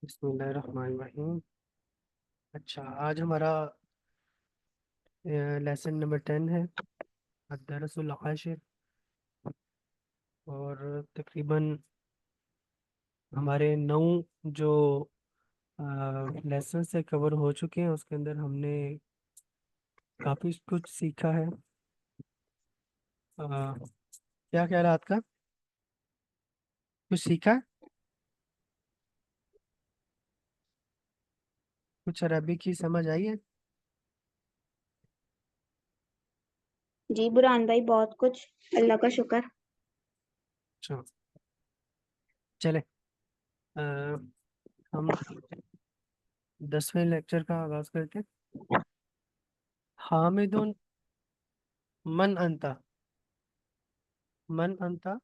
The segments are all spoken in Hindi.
बिस्मिल्लाहिर्रहमानिर्रहीम। अच्छा, आज हमारा लेसन नंबर 10 है, अद-दरसुल आशिर। और तकरीबन हमारे 9 जो लेसन से कवर हो चुके हैं, उसके अंदर हमने काफ़ी कुछ सीखा है। क्या ख्याल है आपका? कुछ सीखा है? कुछ अरबी की समझ आई है? जी बुरहान भाई, बहुत कुछ। अल्लाह का शुक्र। अच्छा, चले। अ, हम 10वें लेक्चर का आगाज करते हैं। हामिदुन मन अंता। मन अंता,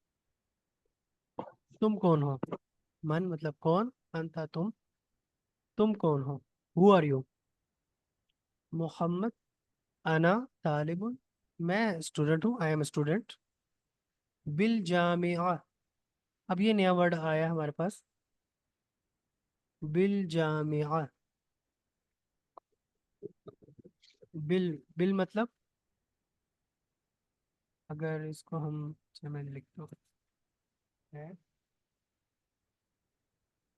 तुम कौन हो? मन मतलब कौन, अंता तुम कौन हो? Who are you? मोहम्मद, अना तालिबुन, मैं स्टूडेंट हूँ, आई एम स्टूडेंट। बिल जामिया, अब ये नया वर्ड आया हमारे पास। बिल जामिया, बिल बिल मतलब, अगर इसको हम, अच्छा मैं लिखता हूँ, है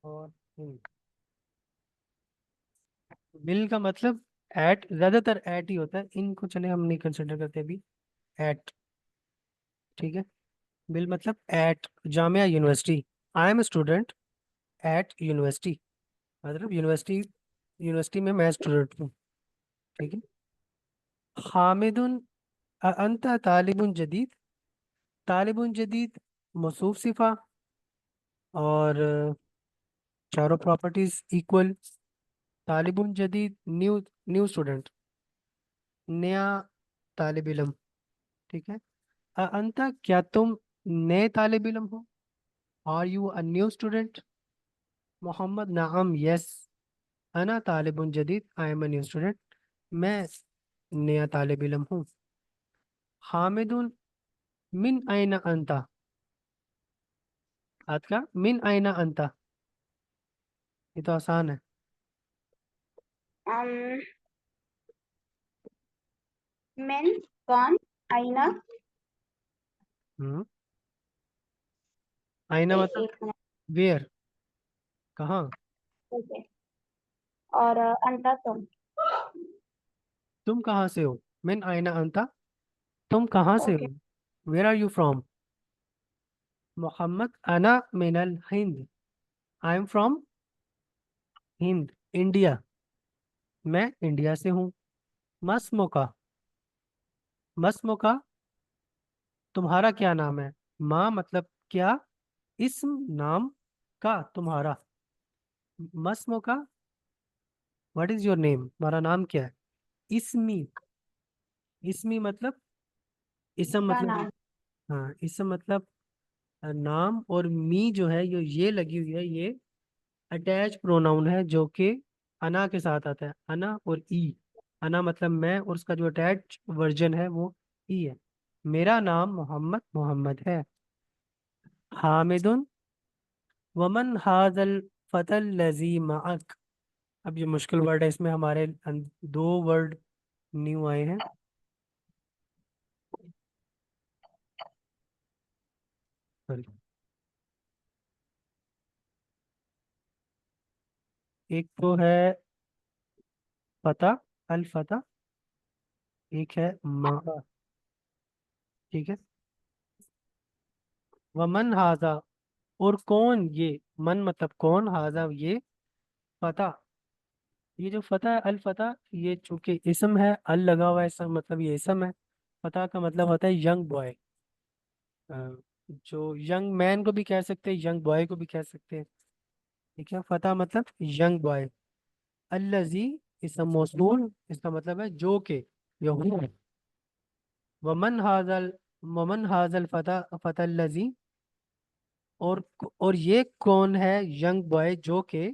और बिल का मतलब एट, ज्यादातर एट ही होता है, इनको चले हम नहीं कंसिडर करते अभी। एट, ठीक है। बिल मतलब at Jamia university, I am student at university, मतलब यूनिवर्सिटी, यूनिवर्सिटी में मैं स्टूडेंट हूँ, ठीक है। हामिदुन अंत तालिबुन जदीद, तालिबुन जदीद मौसूफ सिफा, और चारों प्रॉपर्टीज इक्वल। तालिबुन जदीद न्यू, न्यू स्टूडेंट, नया तालिब इल्म, ठीक है। अंत, क्या तुम नए तालिब इल्म हो? Are you a new student? Mohammed, नाम, यस। अना तालिबुन जदीद, I am a new student, मैं नया तालिब इल्म हूँ। हामिदुन मिन आइना अंता, आज का मिन आइना अंता, ये तो आसान है। अम मेन, कौन, आईना। हम्म, आइना मतलब एक मिनट। वेयर, कहाँ? ओके। और अंता तुम। तुम कहाँ से हो? मिन आइना अंता, तुम कहाँ से ओके। हो? Where are you from? Mohammed, अना मिनल हिंद, I am from Hind, India, मैं इंडिया से हूँ। मस्मुका, मस्मुका, तुम्हारा क्या नाम है? माँ मतलब क्या, इस्म नाम, का तुम्हारा। मस्मुका, व्हाट इज योर नेम, तुम्हारा नाम क्या है? इस्मी, इस्मी मतलब, इसम का मतलब, नाम। हाँ इसम मतलब नाम, और मी जो है ये लगी हुई है, ये अटैच प्रोनाउन है जो कि अना के साथ आता है, अना और ई। अना मतलब मैं, और उसका जो अटैच वर्जन है वो ई है। मेरा नाम मोहम्मद, मोहम्मद है। हामिदुन वमन हाजल फतल लजी माअक, अब ये मुश्किल वर्ड है, इसमें हमारे 2 वर्ड न्यू आए हैं। सॉरी, एक तो है फता, अल फता, एक है मा, ठीक है। वमन हाजा, और कौन ये, मन मतलब कौन, हाजा ये, फता, ये जो फता है, अल फता, ये चूंकि इसम है, अल लगा हुआ है, इसका मतलब ये इसम है। फता का मतलब होता है यंग बॉय, जो यंग मैन को भी कह सकते हैं, यंग बॉय को भी कह सकते हैं, ठीक है। फता मतलब यंग बॉय। अल्लजी इसम मौसूल, इसका मतलब है जो के, या हूँ। वमन हाजल, वमन हाजल फता, फतल्लजी, और ये कौन है यंग बॉय जो के,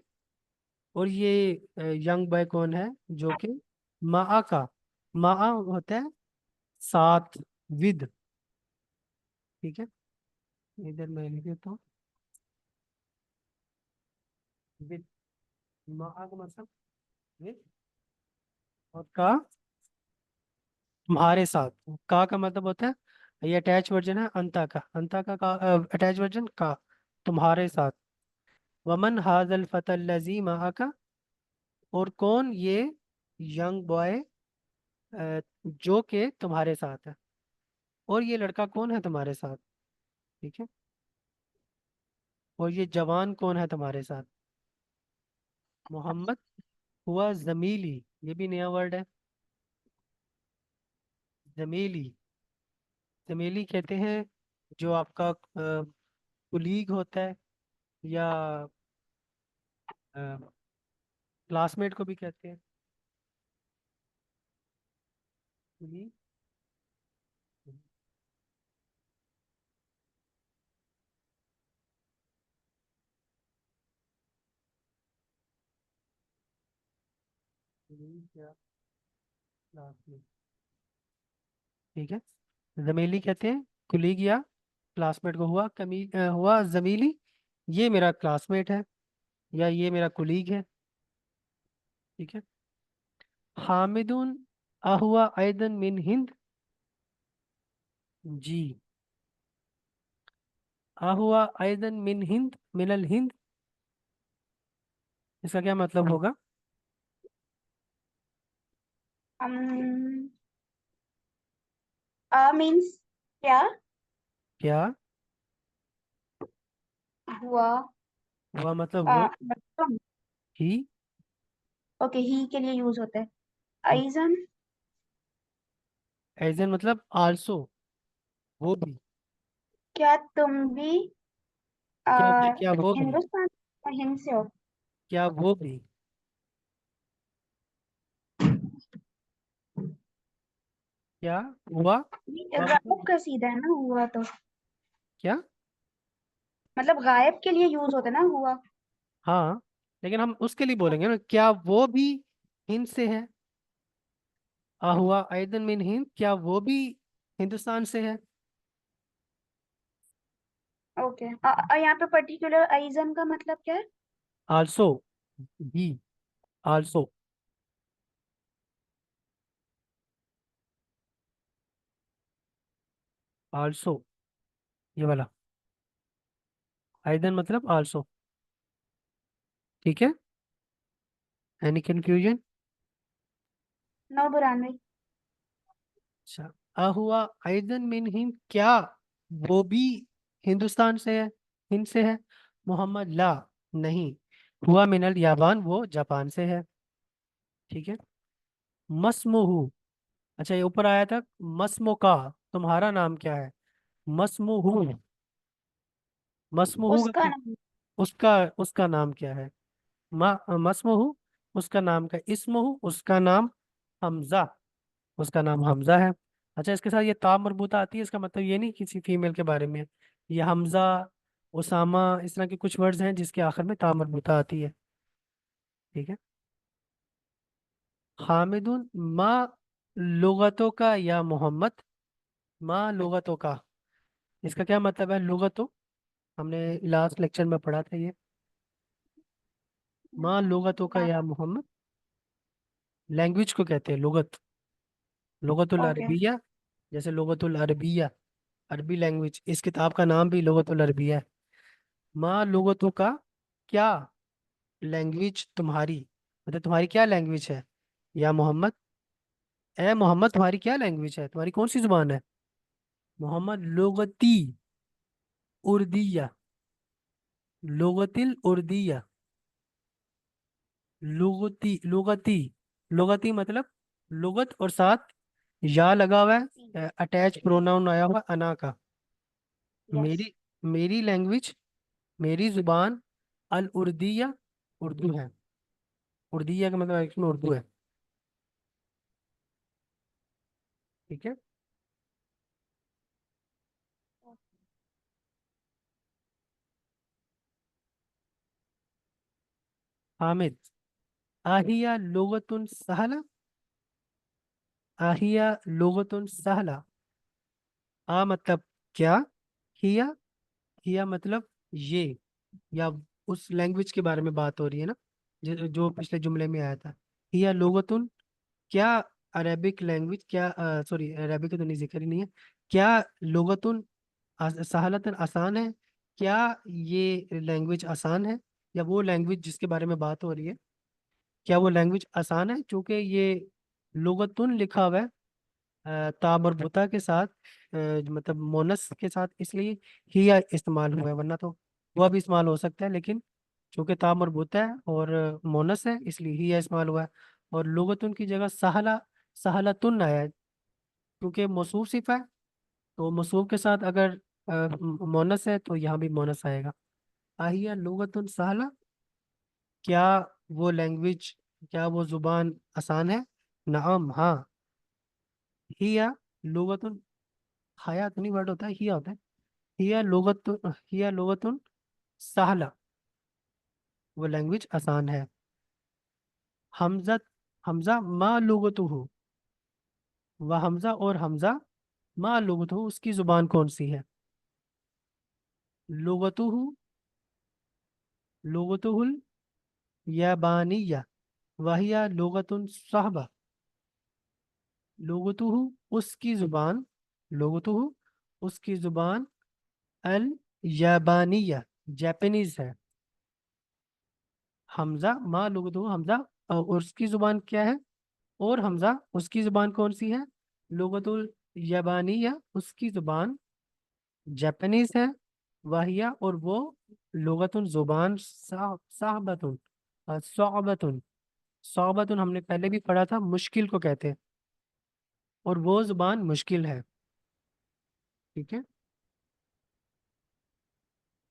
और ये यंग बॉय कौन है जो कि मा का, मा होता है साथ, विद, ठीक है। इधर मैं लिख देता हूँ विद। मा का मतलब with, और का तुम्हारे साथ। का मतलब होता है, ये अटैच वर्जन है अंता का, अंता का अटैच वर्जन का, तुम्हारे साथ। वमन हाजल फतल लजी मा का, और कौन ये यंग बॉय जो के तुम्हारे साथ है, और ये लड़का कौन है तुम्हारे साथ। ठीक है, और ये जवान कौन है तुम्हारे साथ। मोहम्मद हुआ जमीली, ये भी नया वर्ड है, जमीली। जमीली कहते हैं जो आपका कुलीग होता है, या क्लासमेट को भी कहते हैं कुलीग। कुलीग या क्लासमेट, ठीक है। जमीली कहते हैं कुलीग या क्लासमेट को। हुआ जमीली, ये मेरा क्लासमेट है या ये मेरा कुलीग है। ठीक है। हामिदुन अहुआ ऐदन मिन हिंद, जी। अहुआ ऐदन मिन हिंद मिनल हिंद, इसका क्या मतलब होगा। um, आ मीन्स क्या? क्या हुआ। हुआ मतलब वो, मतलब ही। ओके, ही के लिए यूज होता है। आइजन। एजन मतलब आल्सो, वो भी। क्या तुम भी क्या आ, क्या वो भी, हिंदुस्तान और हिंद से हो? क्या वो भी, क्या हुआ, हुआ गायब मतलब का सीधा है ना हुआ तो। क्या। मतलब गायब के लिए यूज होता है ना हुआ। हाँ, लेकिन हम उसके लिए बोलेंगे ना, क्या वो भी हिंद से है। हुआ ऐदन मिन हिंद, क्या वो भी हिंदुस्तान से है। ओके, यहाँ पे पर्टिकुलर आइजन का मतलब क्या है? आल्सो, भी, आल्सो, आल्सो, ये वाला ऐदन मतलब आल्सो। ठीक है। Any confusion. नो बुरान भाई। अच्छा, अहुआ ऐदन मिन हिंद, क्या वो भी हिंदुस्तान से है, हिंद से है। मोहम्मद ला, नहीं। हुआ मिनल याबान, वो जापान से है। ठीक है। मस्मुहु, अच्छा ये ऊपर आया था। मस्मो का, तुम्हारा नाम क्या है। मस्मुहु, मस्मुहु का उसका क्या, नाम। उसका उसका नाम क्या है। मस्मुहु, उसका नाम का, इस्मुहु, उसका नाम, हमजा, उसका नाम हमजा है। अच्छा, इसके साथ ये ता मरबूता आती है, इसका मतलब ये नहीं किसी फीमेल के बारे में है। ये हमजा, उसामा, इस तरह के कुछ वर्ड्स हैं जिसके आखिर में ता मरबूता आती है। ठीक है। हामिदुन माँ लुगतों का या मोहम्मद, माँ लुगतों का, इसका क्या मतलब है लुगतों। हमने लास्ट लेक्चर में पढ़ा था ये। माँ लुगतों का या मोहम्मद, लैंग्वेज को कहते हैं लुगत, लुगतुल ओके। अरबिया। जैसे लुगतुल अरबिया, अरबी लैंग्वेज, इस किताब का नाम भी लुगतुल अरबिया है। माँ लुगतों का, क्या लैंग्वेज तुम्हारी, मतलब तुम्हारी क्या लैंग्वेज है। या मोहम्मद, ए मोहम्मद तुम्हारी क्या लैंग्वेज है, तुम्हारी कौन सी जुबान है। मोहम्मद लुगती उर्दिया, लुगतिल उर्दिया, लुगती लुगती, लुगती मतलब लुगत, और साथ या लगा हुआ है, अटैच प्रोनाउन आया हुआ अना का। यस। मेरी मेरी लैंग्वेज, मेरी जुबान, अल उर्दिया, उर्दू है। उर्दिया का मतलब एक्चुअली उर्दू है। ठीक है। हामिद, आहिया लुगतुन सहला, आहिया लुगतुन सहला। आ मतलब क्या, हिया, हिया मतलब ये, या उस लैंग्वेज के बारे में बात हो रही है ना। जो पिछले जुमले में आया था। हिया लुगतुन, क्या अरेबिक लैंग्वेज, क्या सॉरी अरेबिक का तो नहीं, जिक्र ही नहीं है। क्या लुगतुन सहलतन, आसान है। क्या ये लैंग्वेज आसान है, या वो लैंग्वेज जिसके बारे में बात हो रही है, क्या वो लैंग्वेज आसान है? चूंकि ये लुगतुन लिखा हुआ है ता मरबूता के साथ, मतलब मोनस के साथ, इसलिए हिया इस्तेमाल हुआ है, वरना तो वह भी इस्तेमाल हो सकता है, लेकिन चूंकि ता मरबूता है और मोनस है, इसलिए हिया इस्तेमाल हुआ है। और लुगतुन की जगह सहला, सहलतुन आया है, क्योंकि मौसूफ सिफा है, तो मौसूफ के साथ अगर मोनस है तो यहाँ भी मोनस आएगा। आहिया लुगतुन सहला, क्या वो लैंग्वेज, क्या वो जुबान आसान है? नाम, हाँ। हिया लुगतुन, हया तो नहीं वर्ड होता है, हिया होता है। हिया लुगतुन सहला, वो लैंग्वेज आसान है। हमजा, हमजा मा लुगतुहु, वह हमजा और हमजा मा लुगतुहु, उसकी जुबान कौन सी है? लुगतुहु, लुगतुहुल याबानिया, वहिया लुगतुन सहबा। लुगतुहु, उसकी जुबान, लुगतुहु, उसकी जुबान, अल याबानिया, जापानीज है। हमजा मा लुगतुहु, हमजा और उसकी जुबान क्या है? और हमजा, उसकी जुबान कौन सी है? लुगतुल याबानिया, उसकी जुबान जापानीज है। वाहिया, और वो लुगतुन जुबान साहबतुन, सौबतुन। सौबतुन हमने पहले भी पढ़ा था, मुश्किल को कहते हैं, और वो जुबान मुश्किल है। ठीक है।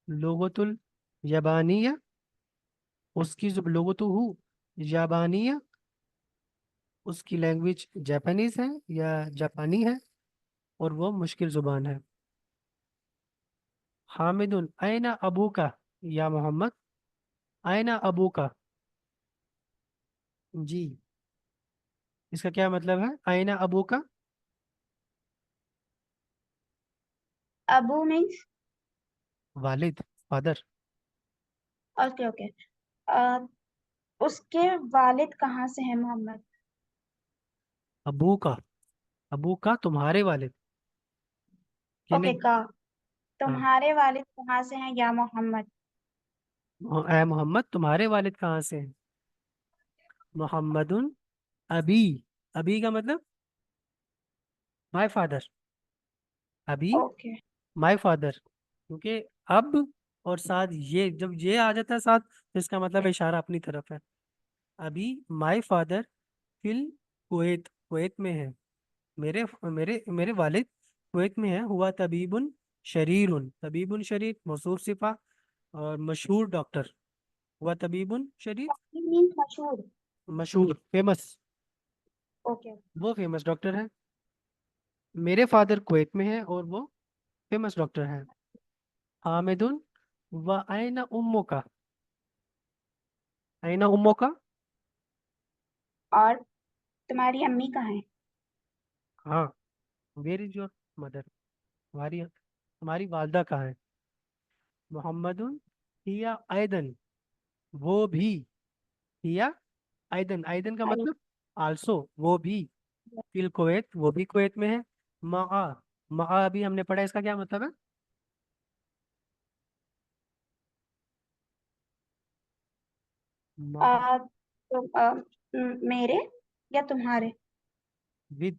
लुगतुल यबानिया, उसकी जो लुगतुहु यबानिया, उसकी लैंग्वेज जापानीज है या जापानी है, और वो मुश्किल जुबान है। हामिदुन आयना अबू का, या मोहम्मद, आयना अबू का। जी, इसका क्या मतलब है आयना अबू का? अबू मीन्स। वालिद, फादर। Okay okay. उसके वालिद कहाँ से हैं मोहम्मद? अबू का, अबू का तुम्हारे वालिद, ओके यानी, का। हाँ, तुम्हारे वालिद कहाँ से हैं या मोहम्मद? ए मोहम्मद तुम्हारे वालिद कहाँ से हैं? मोहम्मदुन अबी, अबी का मतलब माय फादर, अबी ओके। My father. क्योंकि अब और साथ, ये जब ये आ जाता है साथ, तो इसका मतलब इशारा अपनी तरफ है। अभी माय फादर फिल कुवैत, कुवैत में है। मेरे मेरे मेरे वालिद कुवैत में है। हुआ तबीबुन शरीरुन, तबीबुन शरीर मौसूफ सिफा, और मशहूर डॉक्टर। हुआ तबीबुन शरीर, मीन्स मशहूर। मशहूर, फेमस, ओके। वो फेमस डॉक्टर है। मेरे फादर कुवैत में है और वो फेमस डॉक्टर है। हामिदुन व आयना उम्मो का, आयना उम्मो का, और तुम्हारी अम्मी कहाँ है? हाँ, वेर इज योर मदर, तुम्हारी तुम्हारी वालदा कहाँ है? मोहम्मदुन हिया आयदन, वो भी, हिया आयदन, आयदन का अरे, मतलब आल्सो, वो भी, फिल कुवैत, वो भी कुवैत में है। मा, मा अभी हमने पढ़ा, इसका क्या मतलब है? मा, मेरे या तुम्हारे? विद,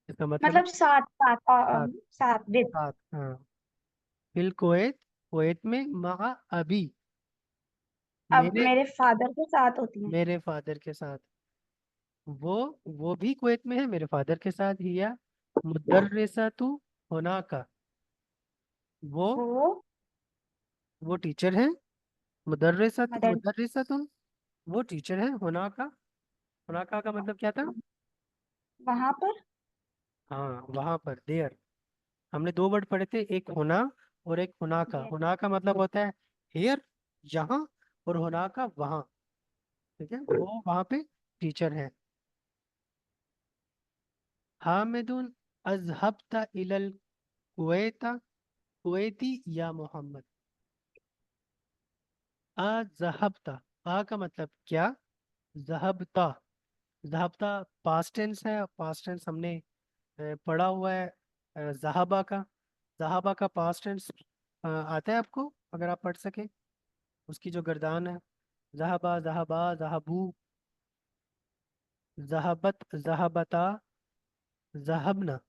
इसका मतलब है मतलब साथ साथ साथ, साथ विद। साथ, हाँ। फिल कुवैत, कुवैत में मा अभी, अब मेरे मेरे फादर के साथ होती हैं। मेरे फादर के साथ। वो वो भी कुवैत में है मेरे फादर के साथ। हिया मुदर्रिसतु होना का, वो वो वो टीचर है। मुदर्रिसत, मदर। मुदर्रिसतुन, वो टीचर है। होना का, होना का मतलब क्या था? वहां पर। हाँ, वहां पर, देयर। हमने दो वर्ड पढ़े थे, एक होना और एक होना का। यस। होना का मतलब होता है हेयर, यहाँ, और होना का वहाँ। ठीक है, वो वहाँ पे टीचर है। हामिदुन अजहबता इलल कुवैता, कुवैती या मोहम्मद। अजहबता, आ का मतलब क्या, जहबता, जहबता पास्ट टेंस है, पास्ट टेंस हमने पढ़ा हुआ है। जहाबा का, जहाबा का पास्ट टेंस आता है आपको, अगर आप पढ़ सके उसकी जो गर्दान है, जहाबा, जहाबा, जहाबू, जहाबत, जहाबता, जहबना,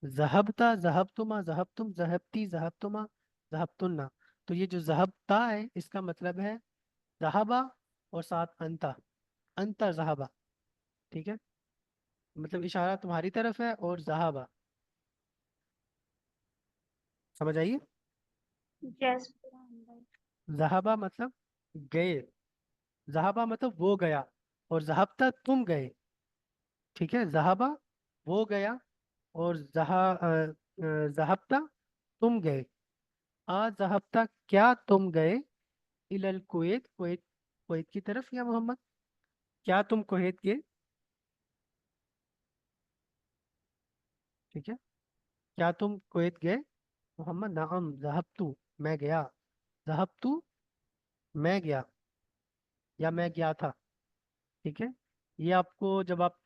जहबता, जहबतुमा, जहबतुम, जहबती, जहबतुमा, जहबतुन्ना। तो ये जो जहबता है इसका मतलब है जहाबा और साथ अंता, अंता जहाबा। ठीक है, मतलब इशारा तुम्हारी तरफ है और जहाबा, समझ आइए। यस बुरहान भाई। जहाबा मतलब गए, जहाबा मतलब वो गया, और जहाबता तुम गए। ठीक है, जहाबा वो गया, और जहाबता तुम गए। आ जहाबता क्या तुम गए, इलल कुवैत, कुवैत, कुवैत की तरफ या मोहम्मद, क्या तुम कुवैत गए। ठीक है, क्या तुम कुवैत गए, मोहम्मद नाम जहबतु, मैं गया, जहबतु मैं गया, या मैं गया था। ठीक है, ये आपको जब आप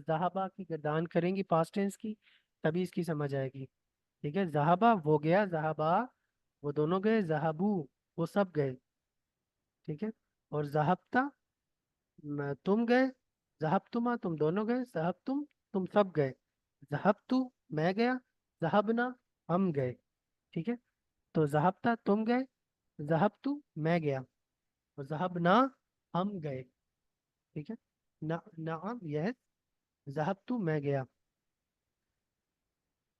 जहाबा की गर्दान करेंगी पास्ट टेंस की, तभी इसकी समझ आएगी। ठीक है, जहाबा वो गया, जहाबा वो दोनों गए, जहाबू वो सब गए। ठीक है, और जहाबता तुम गए, जहाबतुमा तुम दोनों गए, जहाबतुम तुम सब गए, जहाबतु मैं गया, जहाबना हम गए। ठीक है, तो जहाबता तुम गए, जहाबतु मैं गया, और जहाबना हम गए। ठीक है, ना नाम यह, जहाबतु मैं गया,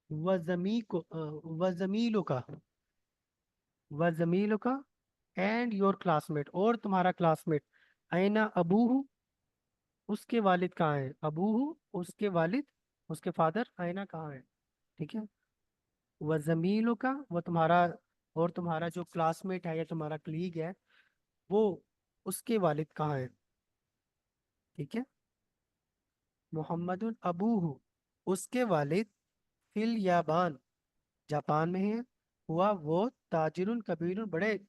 वजमीलो का, वजमीलो का, एंड योर क्लासमेट, और तुम्हारा क्लासमेट, आइना अबूहू, उसके वालिद कहाँ है, अबूहू उसके वालिद, उसके फादर, आइना कहाँ है। ठीक है, वजमीलो का वो तुम्हारा, और तुम्हारा जो क्लासमेट है या तुम्हारा कलीग है, वो उसके वालिद कहाँ है। ठीक है, मोहम्मदुन अबूहू उसके वालिद, फिल याबान जापान में है, हुआ वो ताजिरुन कबीरुन बड़े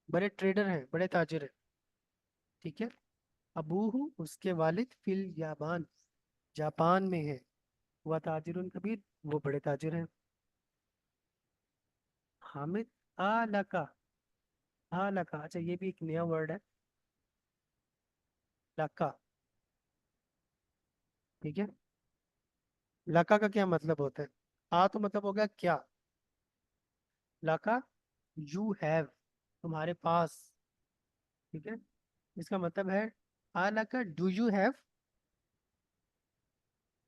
बड़े ट्रेडर हैं, बड़े ताजिर हैं। ठीक है, अबूहू उसके वालिद, फिल याबान जापान में है, हुआ ताजिरुन कबीर वो बड़े ताजिर हैं। हामिद, आ लका, आ लका, अच्छा ये भी एक नया वर्ड है, लका। ठीक है, लका का क्या मतलब होता है, आ तो मतलब हो गया क्या, लका यू हैव तुम्हारे पास। ठीक है, इसका मतलब है आ लका do you have,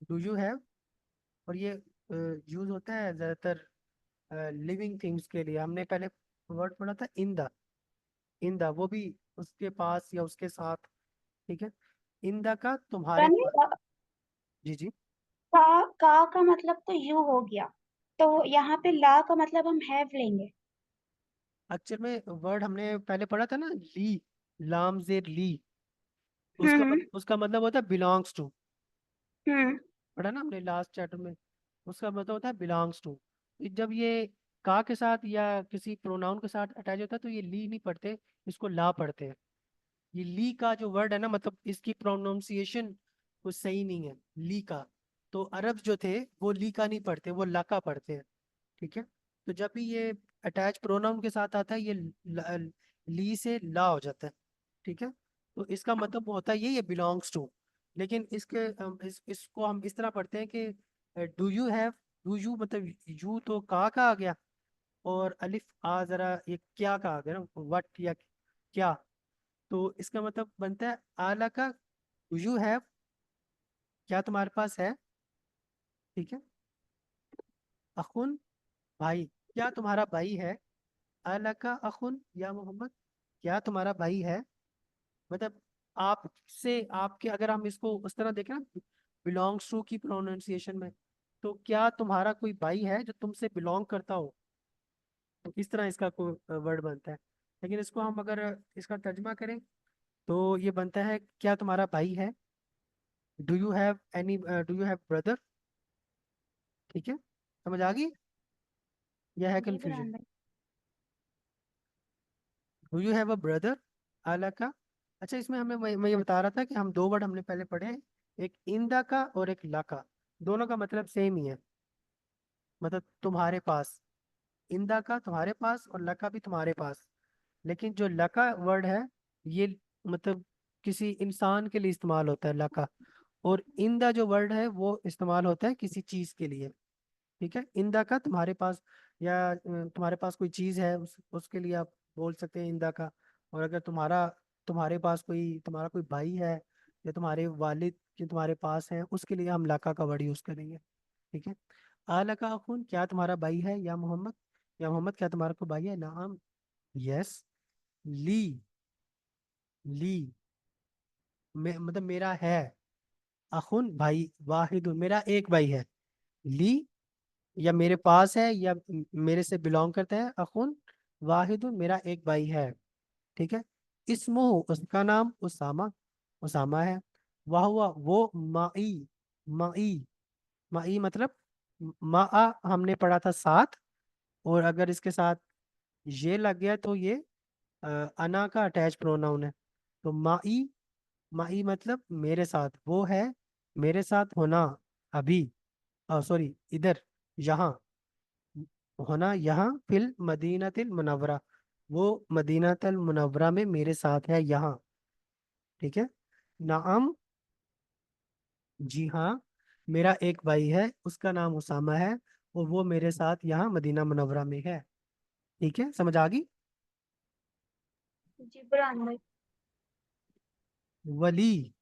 do you have, और ये यूज होता है ज्यादातर लिविंग थिंग्स के लिए। हमने पहले वर्ड पढ़ा था इन द, इन द वो भी उसके पास या उसके साथ। ठीक है, इन द का तुम्हारे यानी पास। जी जी। का मतलब तो यू हो गया, तो यहाँ पे ला का मतलब हम हैव लेंगे। अक्षर में वर्ड हमने पहले पढ़ा था ना, ली, लाम जेर ली, हम्म। उसका मतलब होता है बिलोंग्स टू। हम्म। पढ़ा ना हमने लास्ट चैप्टर में, उसका मतलब होता है बिलोंग्स टू। जब ये का के साथ या किसी प्रोनाउन के साथ अटैच होता है तो ये ली नहीं पढ़ते, इसको ला पढ़ते हैं। ये ली का जो वर्ड है ना, मतलब इसकी प्रोनाउंसिएशन कुछ सही नहीं है, ली का। तो अरब जो थे वो ली का नहीं पढ़ते, वो ला का पढ़ते हैं। ठीक है, तो जब भी ये अटैच प्रोनाउन के साथ आता है, ये ली से ला हो जाता है। ठीक है, तो इसका मतलब होता है ये बिलोंग्स टू। लेकिन इसको हम इस तरह पढ़ते हैं कि do you have, do you मतलब यू तो का आ गया, और अलिफ आ जरा ये क्या का आ गया ना, वट या क्या। तो इसका मतलब बनता है आला का, डू यू हैव, क्या तुम्हारे पास है। ठीक है, अखुन भाई, क्या तुम्हारा भाई है, आला का अखुन या मोहम्मद, क्या तुम्हारा भाई है। मतलब आपसे, आपके, अगर हम इसको उस तरह देखें ना, बिलोंग्स टू की प्रोनाउंसिएशन में, तो क्या तुम्हारा कोई भाई है जो तुमसे बिलोंग करता हो, तो इस तरह इसका कोई वर्ड बनता है। लेकिन इसको हम अगर इसका तर्जमा करें तो ये बनता है क्या तुम्हारा भाई है, do you have any, do you have brother. ठीक है, समझ आ गई, यह है जी कंफ्यूजन। बुरहान भाई। Do you have a brother, आला का, अच्छा, इसमें मैं ये बता रहा था कि हम दो वर्ड हमने पहले पढ़े हैं, एक इंदा का और एक ला का। दोनों का मतलब सेम ही है, मतलब तुम्हारे पास। इंदा का तुम्हारे पास और लका भी तुम्हारे पास। लेकिन जो लका वर्ड है, ये मतलब किसी इंसान के लिए इस्तेमाल होता है लका। और इंदा जो वर्ड है वो इस्तेमाल होता है किसी चीज के लिए। ठीक है, इंदा का तुम्हारे पास, या तुम्हारे पास कोई चीज है उसके लिए आप बोल सकते हैं इंदा का। और अगर तुम्हारे पास तुम्हारा कोई भाई है, या तुम्हारे वालिद के तुम्हारे पास है, उसके लिए हम लाका का वर्ड यूज करेंगे। ठीक है। आलका अखुन, क्या तुम्हारा भाई है या मोहम्मद? या मोहम्मद, क्या तुम्हारा कोई भाई है? नाम, यस। ली, ली मतलब मेरा है। अखुन भाई, वाहिद मेरा एक भाई है। ली, या मेरे पास है, या मेरे से बिलोंग करता है। अखुन वाहिद मेरा एक भाई है। ठीक है। इसमो, उसका नाम उसामा, उसामा है। वाह हुआ वो माई, माई, माई मतलब मा हमने पढ़ा था साथ। और अगर इसके साथ ये लग गया तो ये अ, अना का अटैच प्रोनाउन है। तो माई, माई मतलब मेरे साथ, वो है मेरे साथ होना। अभी, सॉरी, इधर, यहाँ होना, यहाँ फिल मदीनातिल मुनव्वरा, वो मदीनातल मुनव्वरा में मेरे साथ है यहाँ। ठीक है। नाम, जी हाँ, मेरा एक भाई है, उसका नाम उसामा है, और वो मेरे साथ यहाँ मदीना मुनव्वरा में है। ठीक है, समझ आ गई? जी बुरहान भाई। वली,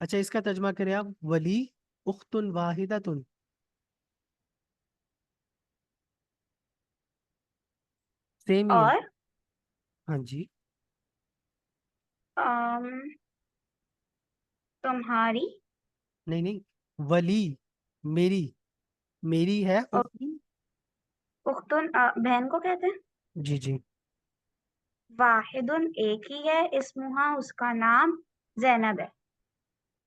अच्छा इसका तर्जमा करें आप। वली उख्तुन वाहिदतुन, सेम ही है। और हाँ जी। अम, तुम्हारी। नहीं नहीं, वली मेरी, मेरी है और उख्तुन। उख्तुन बहन को कहते हैं। जी जी। वाहिदुन एक ही है, इस्मुहा उसका नाम जैनब है।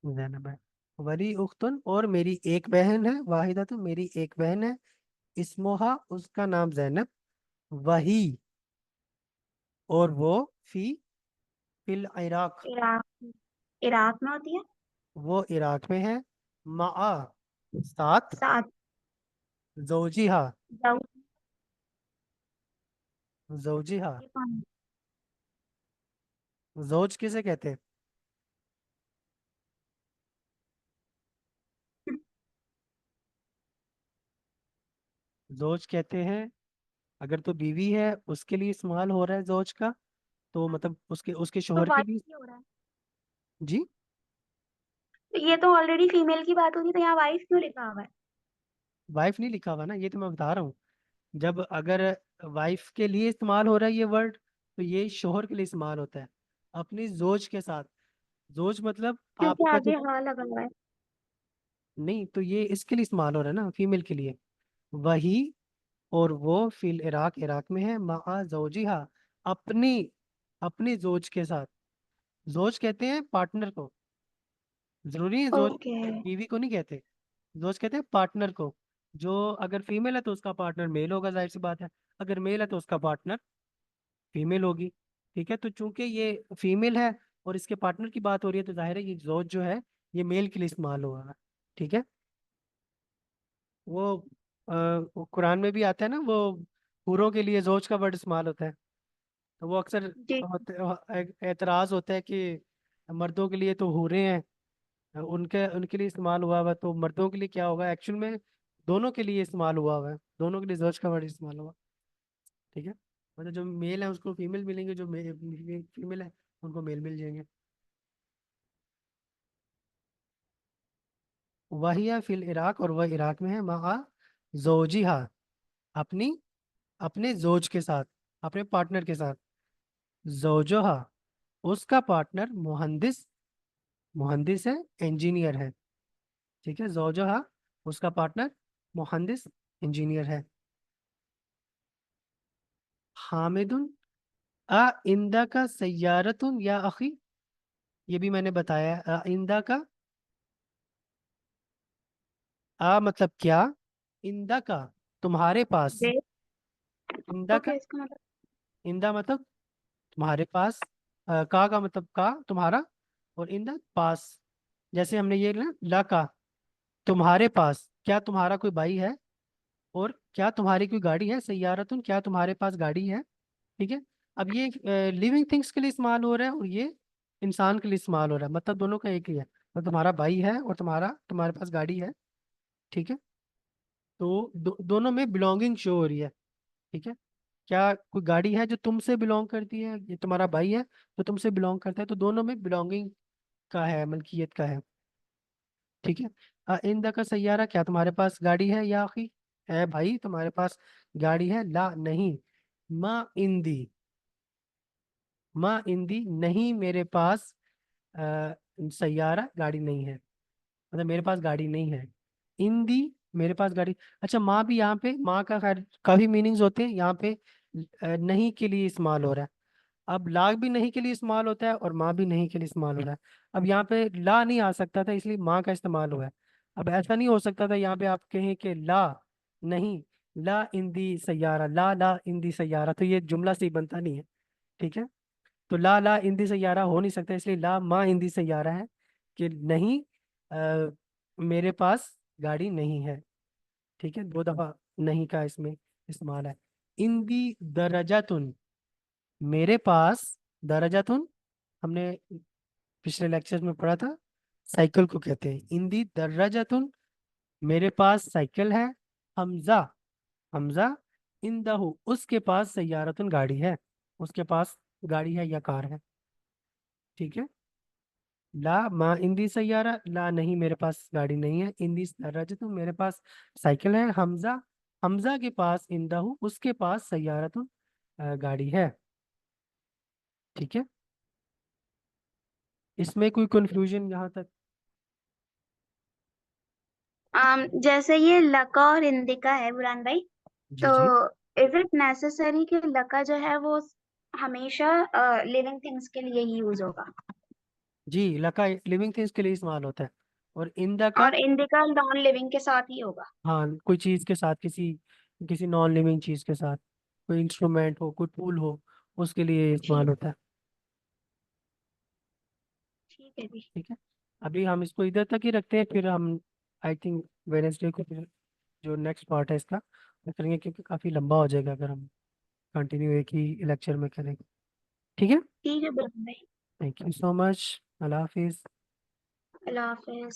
जैनब है। वली उख्तुन, और मेरी एक बहन है, वाहिदा तो मेरी एक बहन है। इस्मोहा, उसका नाम जैनब। वही, और वो, फी, फिल इराक, इराक, इराक में होती है। वो इराक में है। मा, साथ। साथ। जोजिहा, जाऊ, जोजिहा, ये कौन जोज किसे कहते हैं? है? जोज कहते हैं, अगर तो बीवी है उसके लिए इस्तेमाल हो रहा है जोज का, तो मतलब उसके उसके तो शोहर के वाइफ लिए। क्यों हो रहा है? जी। तो ये तो ऑलरेडी फीमेल की बात होगी, तो यहाँ वाइफ क्यों लिखा हुआ है? वाइफ नहीं लिखा हुआ ना, ये तो मैं बता रहा हूँ। जब अगर वाइफ के लिए इस्तेमाल हो रहा है ये वर्ड, तो ये शोहर के लिए इस्तेमाल होता है, अपनी जोज के साथ। जोज मतलब क्योंकि आपका जो, आगे हाँ लगा हुआ है। नहीं तो ये इसके लिए इस्तेमाल हो रहा है ना, फीमेल के लिए। वही, और वो फिल इराक, इराक में है। मा जोजिहा, अपनी, अपनी जोज के साथ। जोज कहते हैं पार्टनर को, जरूरी है जोज ओके। बीवी को नहीं कहते। जोज कहते हैं पार्टनर को। जो अगर फीमेल है तो उसका पार्टनर मेल होगा, जाहिर सी बात है। अगर मेल है तो उसका पार्टनर फीमेल होगी। ठीक है, तो चूंकि ये फीमेल है और इसके पार्टनर की बात हो रही है, तो जाहिर है ये जोज जो है ये मेल के लिए इस्तेमाल होगा। ठीक है। वो कुरान में भी आता है ना, वो हूरों के लिए जोज का वर्ड इस्तेमाल होता है। तो वो अक्सर जी। एतराज होता है कि मर्दों के लिए तो हूरें हैं, उनके उनके लिए इस्तेमाल हुआ हुआ है, तो मर्दों के लिए क्या होगा एक्चुअल में? दोनों के लिए इस्तेमाल हुआ हुआ है, दोनों के लिए जोज का वर्ड इस्तेमाल हुआ। ठीक है, मतलब जो मेल है उसको फीमेल मिलेंगे, जो फीमेल है उनको मेल मिल जाएंगे। वहिया फिल इराक, और वह इराक में है। महा जोजिहा, अपनी, अपने जोज के साथ, अपने पार्टनर के साथ। जोजोहा, उसका पार्टनर मुहंदिस, मुहंदिस है, इंजीनियर है। ठीक है, जोजोहा, उसका पार्टनर मुहंदिस, इंजीनियर है। हामिदुन, आ इंदा का सैयारतुन या अखी, ये भी मैंने बताया। आ इंदा का, आ मतलब क्या, इंदा का तुम्हारे पास। वे इंदा तो का, क्या इसका मतलब? इंदा मतलब तुम्हारे पास। का मतलब का तुम्हारा, और इन द पास, जैसे हमने ये ना ला का, तुम्हारे पास, क्या तुम्हारा कोई भाई है, और क्या तुम्हारी कोई गाड़ी है, सैयारतुन क्या तुम्हारे पास गाड़ी है। ठीक है। अब ये लिविंग थिंग्स के लिए इस्तेमाल हो रहा है, और ये इंसान के लिए इस्तेमाल हो रहा है, मतलब दोनों का एक ही है। तो तुम्हारा भाई है और तुम्हारे पास गाड़ी है। ठीक है। तो दोनों में बिलोंगिंग शो हो रही है। ठीक है। क्या कोई गाड़ी है जो तुमसे बिलोंग करती है, ये तुम्हारा भाई है जो तुमसे बिलोंग करता है, तो दोनों में बिलोंगिंग का है, मलकियत का है। ठीक है। इंदा का सैयारा, क्या तुम्हारे पास गाड़ी है या अखी, है भाई तुम्हारे पास गाड़ी है, ला नहीं, माँ इंदी, माँ इंदी नहीं मेरे पास सैयारा गाड़ी नहीं है, मतलब मेरे पास गाड़ी नहीं है। इंदी मेरे पास गाड़ी। अच्छा, माँ भी यहाँ पे, माँ का खैर काफी मीनिंग्स होते हैं, यहाँ पे नहीं के लिए इस्तेमाल हो रहा है। अब ला भी नहीं के लिए इस्तेमाल होता है और माँ भी नहीं के लिए इस्तेमाल हो रहा है। अब यहाँ पे ला नहीं आ सकता था, इसलिए माँ का इस्तेमाल हुआ है। अब ऐसा नहीं हो सकता था यहाँ पे आप कहें कि ला नहीं, ला इंदी सैयारा, ला इंदी सैयारा, तो ये जुमला सही बनता नहीं है। ठीक है। तो ला इंदी सैयारा हो नहीं सकता, इसलिए ला माँ इंदी सैयारा है, कि नहीं, मेरे पास गाड़ी नहीं है। ठीक है, दो दफा नहीं का इसमें इस्तेमाल है। इंदी दरजातुन, मेरे पास, दरजातुन हमने पिछले लेक्चर में पढ़ा था, साइकिल को कहते हैं। इंदी दर्राजातुन, मेरे पास साइकिल है। हमजा, हमजा इंदहु उसके पास सैयारतुन गाड़ी है, उसके पास गाड़ी है या कार है। ठीक है। ला माँ इंदी सैयारा, ला नहीं मेरे पास गाड़ी नहीं है। इंदी दर्राजातुन मेरे पास साइकिल है। हमजा, हमजा के पास, इंदहु उसके पास सैयारतुन गाड़ी है। ठीक है। इसमें कोई कंफ्यूजन यहाँ तक? जैसे ये लका और इंदिका है बुरान भाई, जी तो जी। इज इट नेसेसरी कि लका जो है वो हमेशा लिविंग थिंग्स के लिए ही यूज होगा, जी, लका लिविंग थिंग्स के लिए इस्तेमाल होता है, और इंदा का, और इंडिका नॉन लिविंग के साथ ही होगा? हाँ, कोई चीज के साथ, किसी किसी नॉन लिविंग चीज के साथ, कोई इंस्ट्रूमेंट हो, कोई टूल हो, उसके लिए इस्तेमाल ठीक, होता है। ठीक है जी। ठीक है। अभी हम इसको इधर तक ही रखते हैं, फिर हम आई थिंक वेनेसडे को फिर जो नेक्स्ट पार्ट है इसका वो करेंगे, क्योंकि काफी लंबा हो जाएगा अगर हम कंटिन्यू एक ही लेक्चर में करेंगे। ठीक है। ठीक है बुरान भाई। Thank you so much. Allah Hafiz. Allah Hafiz.